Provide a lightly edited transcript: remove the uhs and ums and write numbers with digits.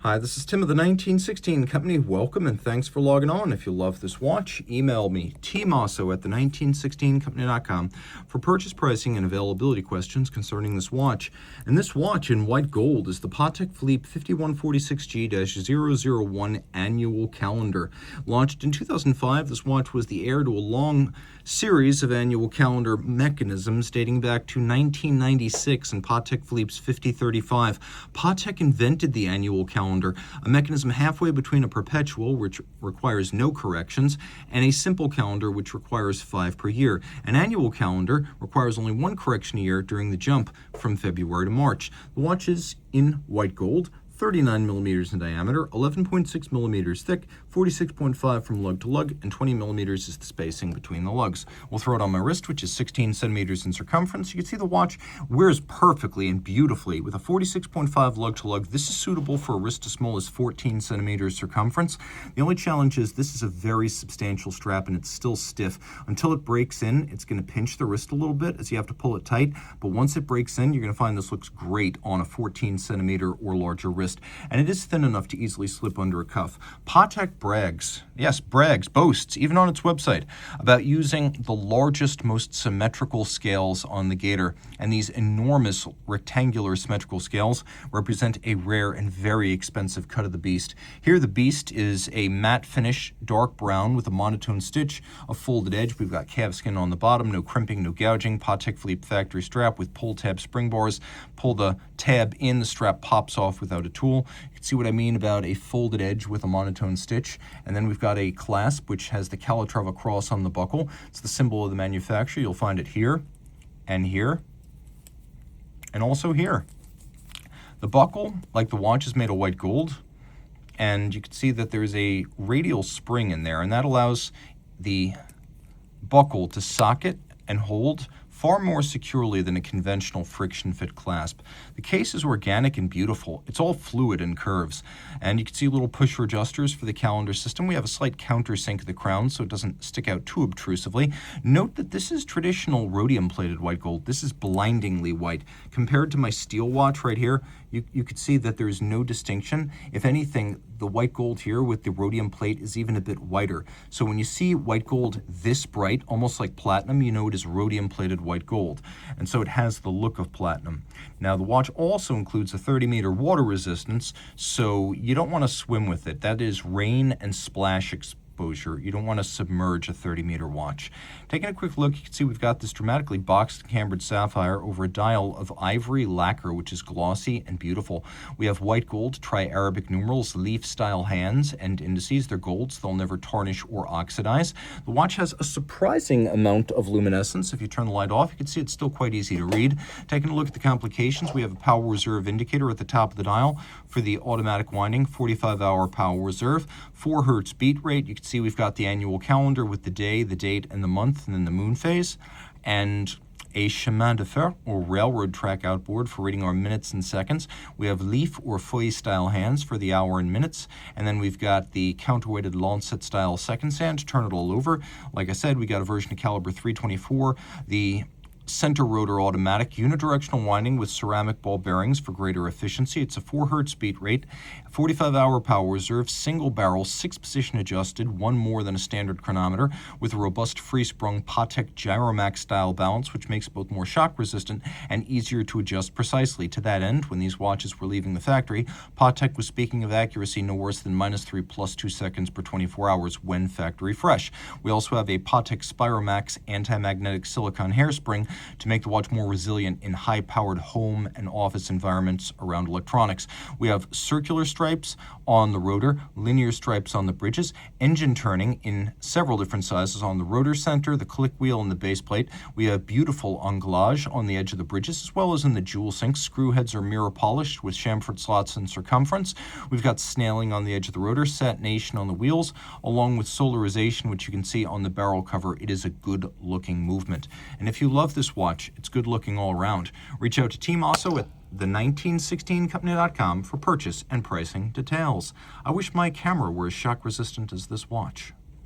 Hi, this is Tim of the 1916 Company. Welcome and thanks for logging on. If you love this watch, email me, Team Mosso at the1916company.com for purchase pricing and availability questions concerning this watch. And this watch in white gold is the Patek Philippe 5146G-001 annual calendar. Launched in 2005, this watch was the heir to a long series of annual calendar mechanisms dating back to 1996 and Patek Philippe's 5035. Patek invented the annual calendar, a mechanism halfway between a perpetual, which requires no corrections, and a simple calendar, which requires 5 per year. An annual calendar requires only 1 correction a year during the jump from February to March. The watch is in white gold, 39 millimeters in diameter, 11.6 millimeters thick, 46.5 from lug to lug, and 20 millimeters is the spacing between the lugs. We'll throw it on my wrist, which is 16 centimeters in circumference. You can see the watch wears perfectly and beautifully. With a 46.5 lug to lug, this is suitable for a wrist as small as 14 centimeters circumference. The only challenge is this is a very substantial strap and it's still stiff. Until it breaks in, it's going to pinch the wrist a little bit as you have to pull it tight. But once it breaks in, you're going to find this looks great on a 14 centimeter or larger wrist. And it is thin enough to easily slip under a cuff. Patek brags, yes, brags, boasts, even on its website, about using the largest, most symmetrical scales on the gator. And these enormous rectangular symmetrical scales represent a rare and very expensive cut of the beast. Here the beast is a matte finish, dark brown with a monotone stitch, a folded edge. We've got calfskin on the bottom, no crimping, no gouging. Patek Philippe factory strap with pull tab spring bars. Pull the tab in, the strap pops off without a tool. You can see what I mean about a folded edge with a monotone stitch. And then we've got a clasp which has the Calatrava cross on the buckle. It's the symbol of the manufacturer. You'll find it here and here and also here. The buckle, like the watch, is made of white gold, and you can see that there's a radial spring in there, and that allows the buckle to socket and hold far more securely than a conventional friction fit clasp. The case is organic and beautiful. It's all fluid and curves. And you can see little pusher adjusters for the calendar system. We have a slight countersink of the crown so it doesn't stick out too obtrusively. Note that this is traditional rhodium plated white gold. This is blindingly white. Compared to my steel watch right here, you could see that there's no distinction. If anything, the white gold here with the rhodium plate is even a bit whiter. So when you see white gold this bright, almost like platinum, you know it is rhodium plated white gold. And so it has the look of platinum. Now the watch also includes a 30-meter water resistance, so you don't want to swim with it. That is rain and splash exposure. You don't want to submerge a 30-meter watch. Taking a quick look, you can see we've got this dramatically boxed and cambered sapphire over a dial of ivory lacquer, which is glossy and beautiful. We have white gold tri-Arabic numerals, leaf-style hands and indices. They're gold, so they'll never tarnish or oxidize. The watch has a surprising amount of luminescence. If you turn the light off, you can see it's still quite easy to read. Taking a look at the complications, we have a power reserve indicator at the top of the dial for the automatic winding, 45-hour power reserve, 4 hertz beat rate. You can see we've got the annual calendar with the day, the date, and the month, and then the moon phase, and a chemin de fer, or railroad track outboard for reading our minutes and seconds. We have leaf or feuille style hands for the hour and minutes, and then we've got the counterweighted lancet style seconds hand to turn it all over. Like I said, we got a version of caliber 324, the center rotor automatic unidirectional winding with ceramic ball bearings for greater efficiency. It's a 4 hertz beat rate, 45-hour power reserve, single barrel, 6-position adjusted, one more than a standard chronometer, with a robust free-sprung Patek Gyromax style balance, which makes it both more shock resistant and easier to adjust precisely. To that end, when these watches were leaving the factory, Patek was speaking of accuracy no worse than -3 + 2 seconds per 24 hours when factory fresh. We also have a Patek Spiromax anti-magnetic silicone hairspring to make the watch more resilient in high-powered home and office environments around electronics. We have circular stripes on the rotor, linear stripes on the bridges, engine turning in several different sizes on the rotor center, the click wheel, and the base plate. We have beautiful anglage on the edge of the bridges, as well as in the jewel sinks. Screw heads are mirror polished with chamfered slots in circumference. We've got snailing on the edge of the rotor, satination on the wheels, along with solarization, which you can see on the barrel cover. It is a good-looking movement. And if you love this watch, it's good looking all around. Reach out to Team Mosso at the1916company.com for purchase and pricing details. I wish my camera were as shock resistant as this watch.